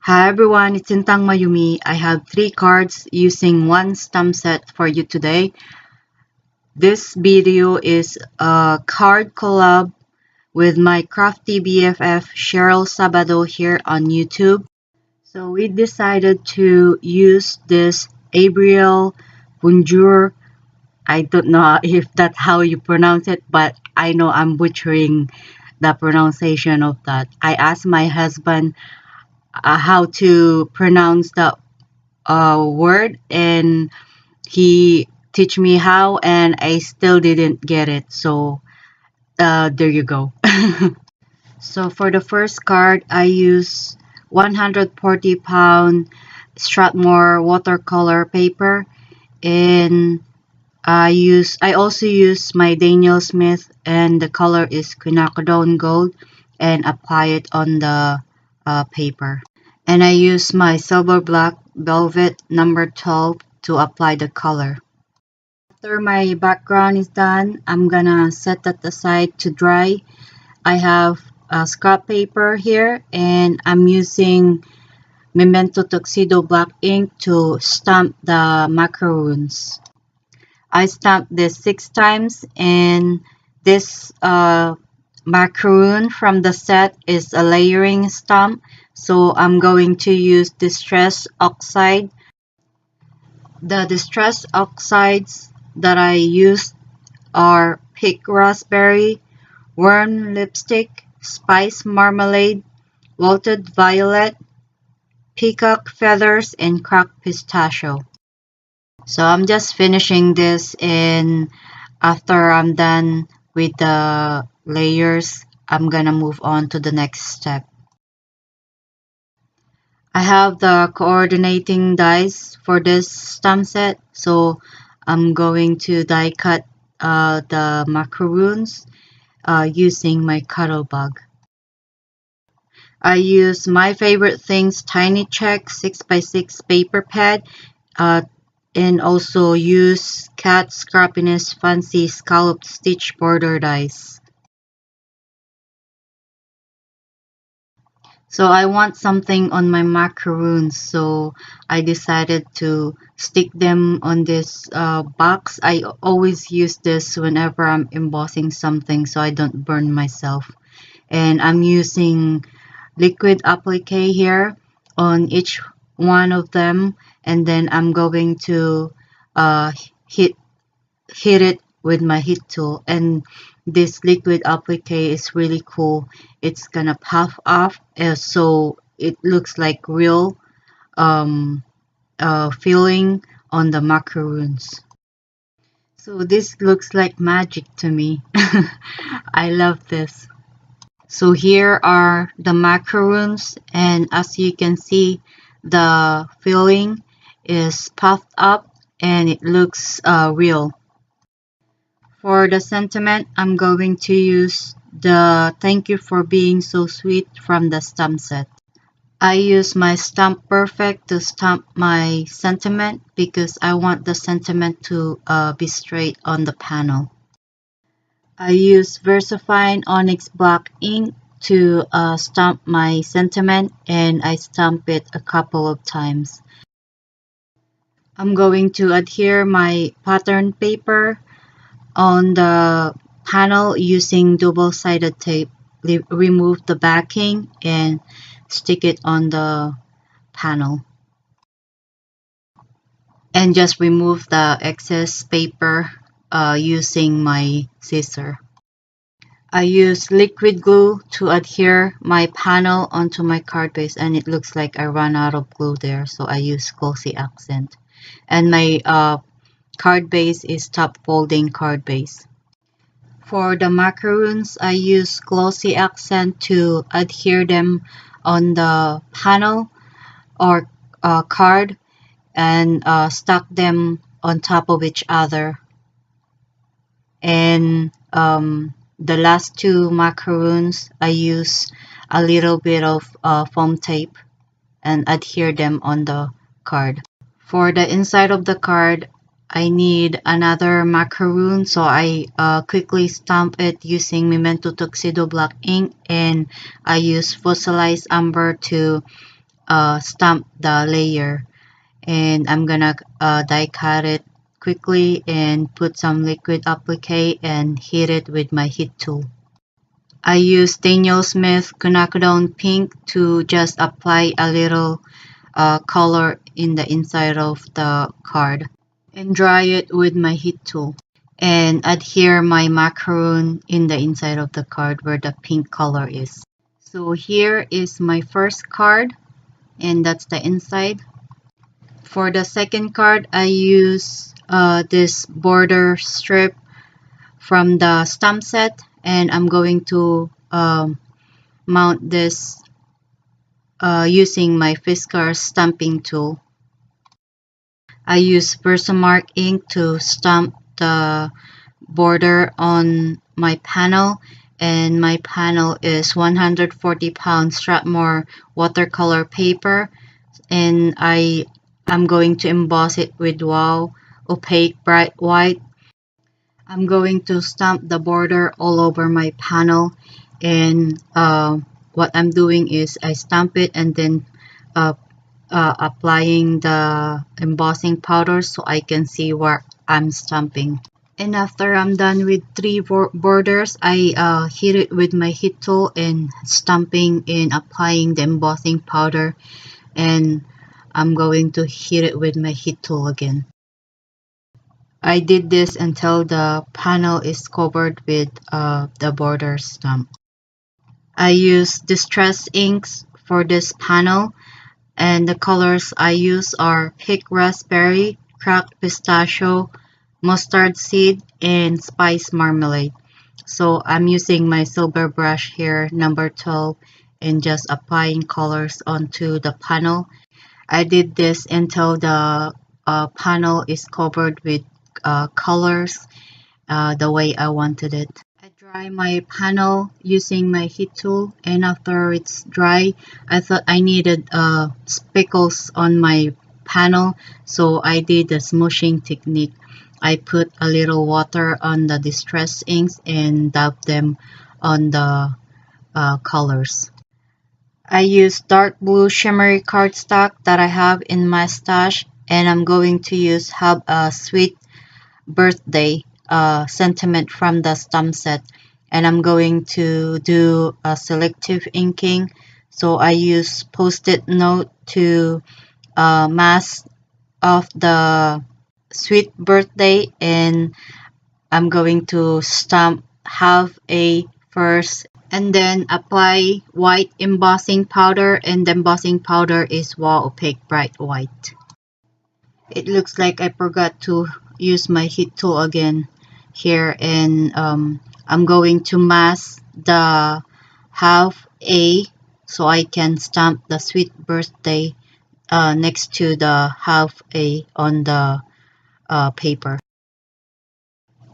Hi everyone, it's Sintang Mayumi. I have 3 cards using one stamp set for you today. This video is a card collab with my Crafty BFF Cherryl Sabado here on YouTube. So we decided to use this Abriel Bonjour. I don't know if that's how you pronounce it, but I know I'm butchering the pronunciation of that. I asked my husband how to pronounce the word, and he teach me how, and I still didn't get it. So there you go. So for the first card, I use 140-pound Strathmore watercolor paper, and I also use my Daniel Smith, and the color is quinacridone gold, and apply it on the paper. And I use my silver black velvet number 12 to apply the color. After my background is done, I'm gonna set that aside to dry. I have a scrap paper here, and I'm using Memento Tuxedo black ink to stamp the macaroons. I stamped this 6 times, and this macaroon from the set is a layering stamp, so I'm going to use Distress Oxide. The Distress Oxides that I used are Pink Raspberry, Worm Lipstick, Spice Marmalade, Wilted Violet, Peacock Feathers, and Cracked Pistachio. So I'm just finishing this, and after I'm done with the layers, I'm gonna move on to the next step. I have the coordinating dies for this stamp set, so I'm going to die cut the macaroons using my cuddle bug. I use My Favorite Things Tiny Check 6x6 paper pad, and also use Cat Scrappiness Fancy Scalloped Stitch border dies. So I want something on my macaroons, so I decided to stick them on this box. I always use this whenever I'm embossing something so I don't burn myself. And I'm using liquid applique here on each one of them, and then I'm going to hit it with my heat tool. And this liquid applique is really cool. It's gonna puff off, so it looks like real filling on the macaroons. So this looks like magic to me. I love this. So here are the macaroons, and as you can see, the filling is puffed up and it looks real. For the sentiment, I'm going to use the Thank You for Being So Sweet from the stamp set. I use my Stamp Perfect to stamp my sentiment because I want the sentiment to be straight on the panel. I use VersaFine Onyx Black ink to stamp my sentiment, and I stamp it a couple of times. I'm going to adhere my pattern paper on the panel using double-sided tape. Remove the backing and stick it on the panel. And just remove the excess paper using my scissor. I use liquid glue to adhere my panel onto my card base, and it looks like I ran out of glue there, so I use Glossy Accent. And my card base is top folding card base. For the macaroons, I use Glossy Accent to adhere them on the panel or card, and stack them on top of each other. And the last 2 macaroons, I use a little bit of foam tape and adhere them on the card. For the inside of the card, I need another macaroon, so I quickly stamp it using Memento Tuxedo black ink, and I use fossilized amber to stamp the layer. And I'm gonna die cut it quickly and put some liquid applique and hit it with my heat tool. I use Daniel Smith Quinacridone Pink to just apply a little color in the inside of the card and dry it with my heat tool and adhere my macaroon in the inside of the card where the pink color is. So here is my first card and that's the inside. For the second card, I use this border strip from the stamp set, and I'm going to mount this using my Fiskars stamping tool. I use Versamark ink to stamp the border on my panel, and my panel is 140-pound Strathmore watercolor paper, and I'm going to emboss it with Wow opaque bright white. I'm going to stamp the border all over my panel, and what I'm doing is I stamp it and then applying the embossing powder so I can see where I'm stamping. And after I'm done with 3 borders, I hit it with my heat tool and stamping and applying the embossing powder, and I'm going to hit it with my heat tool again. I did this until the panel is covered with the border stamp. I use distress inks for this panel, and the colors I use are Pick Raspberry, Cracked Pistachio, Mustard Seed, and Spice Marmalade. So I'm using my silver brush here, number 12, and just applying colors onto the panel. I did this until the panel is covered with colors the way I wanted it. I dry my panel using my heat tool, and after it's dry, I thought I needed speckles on my panel, so I did the smooshing technique. I put a little water on the distress inks and dab them on the colors. I use dark blue shimmery cardstock that I have in my stash, and I'm going to have a sweet birthday sentiment from the stamp set, and I'm going to do a selective inking. So I use post-it note to mask off the sweet birthday, and I'm going to stamp half a first and then apply white embossing powder, and the embossing powder is Wow Opaque Bright White. It looks like I forgot to use my heat tool again here, and I'm going to mask the half A so I can stamp the sweet birthday next to the half A on the paper.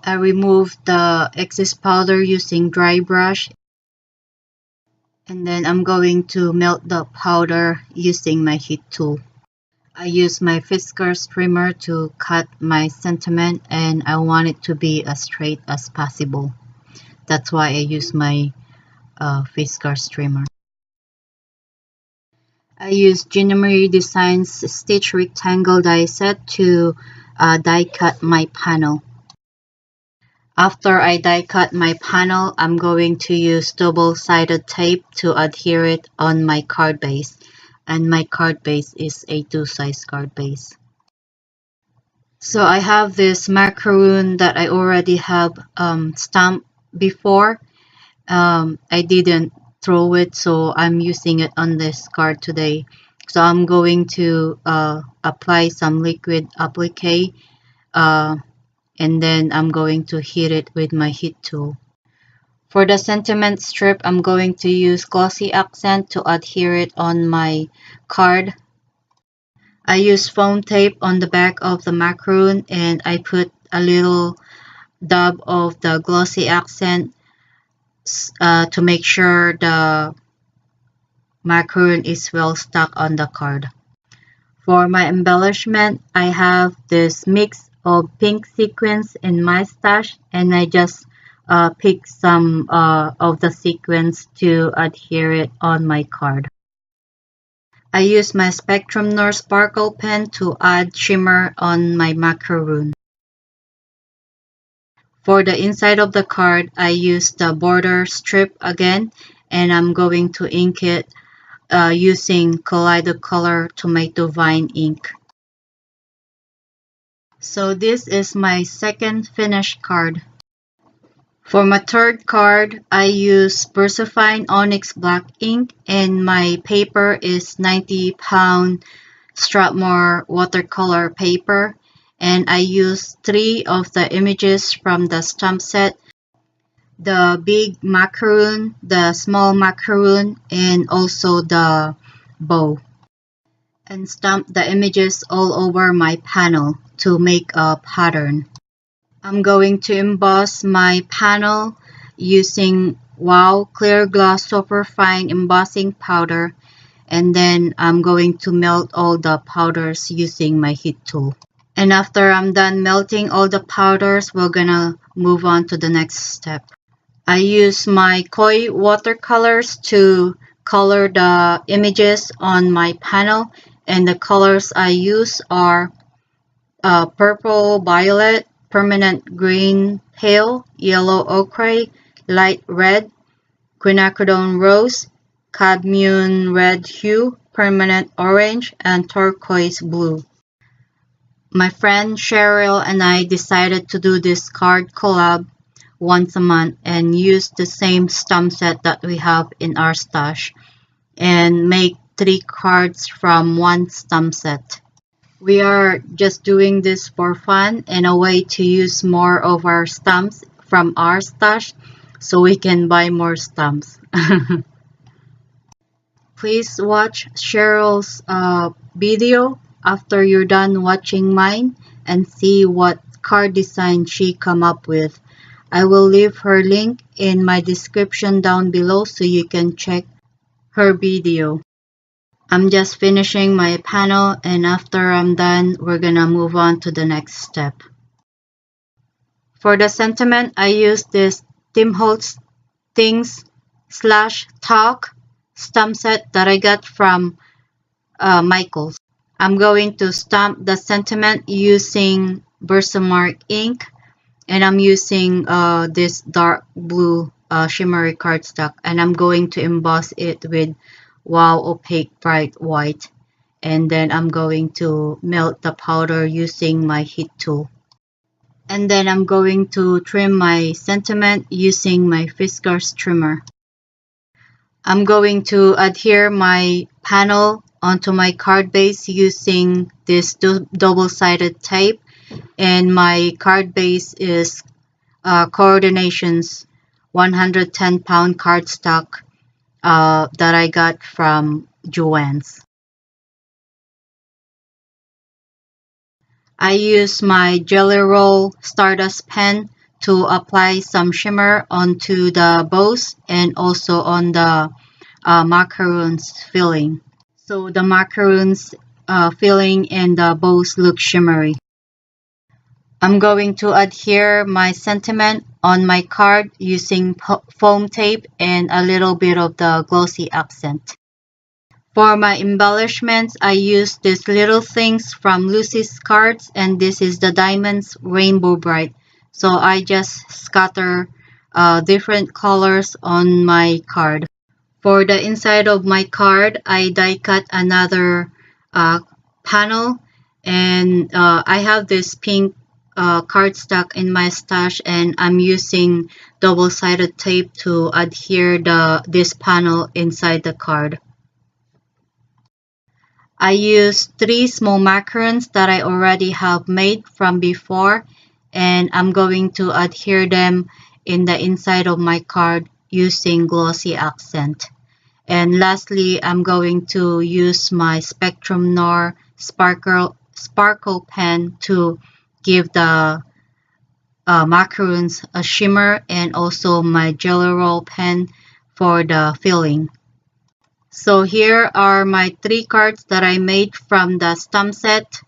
I remove the excess powder using dry brush, and then I'm going to melt the powder using my heat tool. I use my Fiskars trimmer to cut my sentiment, and I want it to be as straight as possible. That's why I use my Fiskars trimmer. I use Gina Marie Designs Stitch Rectangle die set to die cut my panel. After I die cut my panel, I'm going to use double-sided tape to adhere it on my card base, and my card base is a 2-size card base. So I have this macaroon that I already have stamped before. I didn't throw it, so I'm using it on this card today. So I'm going to apply some liquid applique, and then I'm going to hit it with my heat tool. For the sentiment strip, I'm going to use glossy accent to adhere it on my card. I use foam tape on the back of the macaroon, and I put a little dab of the glossy accent to make sure the macaroon is well stuck on the card. For my embellishment, I have this mix of pink sequins in my stash, and I just pick some of the sequins to adhere it on my card. I use my Spectrum Nor Sparkle pen to add shimmer on my macaroon. For the inside of the card, I use the border strip again, and I'm going to ink it using Kaleidocolor Tomato Vine ink. So this is my second finished card. For my third card, I use VersaFine Onyx Black ink, and my paper is 90-pound Strathmore watercolor paper, and I use 3 of the images from the stamp set: the big macaroon, the small macaroon, and also the bow, and stamp the images all over my panel to make a pattern. I'm going to emboss my panel using Wow Clear Gloss Superfine Embossing Powder, and then I'm going to melt all the powders using my heat tool. And after I'm done melting all the powders, we're gonna move on to the next step. I use my Koi watercolors to color the images on my panel, and the colors I use are purple violet, permanent green pale, yellow ochre, light red, quinacridone rose, cadmium red hue, permanent orange, and turquoise blue. My friend Cherryl and I decided to do this card collab once a month and use the same stamp set that we have in our stash and make 3 cards from one stamp set. We are just doing this for fun and a way to use more of our stamps from our stash so we can buy more stamps. Please watch Cheryl's video after you're done watching mine and see what card design she come up with. I will leave her link in my description down below so you can check her video. I'm just finishing my panel, and after I'm done, we're gonna move on to the next step. For the sentiment, I use this Tim Holtz Things / Talk stamp set that I got from Michaels. I'm going to stamp the sentiment using Versamark ink, and I'm using this dark blue shimmery cardstock, and I'm going to emboss it with Wow Opaque Bright White, and then I'm going to melt the powder using my heat tool. And then I'm going to trim my sentiment using my Fiskars trimmer. I'm going to adhere my panel onto my card base using this double-sided tape, and my card base is Coordinations 110-pound cardstock that I got from Joann's. I use my Jelly Roll Stardust pen to apply some shimmer onto the bows and also on the macaroons filling. So the macaroons filling and the bows look shimmery. I'm going to adhere my sentiment on my card using foam tape and a little bit of the glossy accent. For my embellishments, I use these little things from Lucy's cards, and this is the Diamonds Rainbow Bright. So I just scatter different colors on my card. For the inside of my card, I die cut another panel, and I have this pink cardstock in my stash, and I'm using double-sided tape to adhere this panel inside the card. I use 3 small macaroons that I already have made from before, and I'm going to adhere them in the inside of my card using glossy accent. And lastly, I'm going to use my Spectrum Nor Sparkle pen to give the macaroons a shimmer, and also my Jelly Roll pen for the filling. So here are my 3 cards that I made from the stamp set.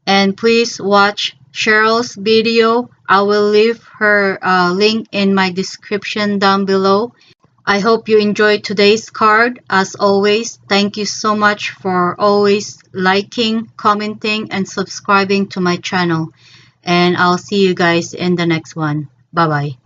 And please watch Cheryl's video. I will leave her link in my description down below. I hope you enjoyed today's card. As always, thank you so much for always liking, commenting, and subscribing to my channel. And I'll see you guys in the next one. Bye bye.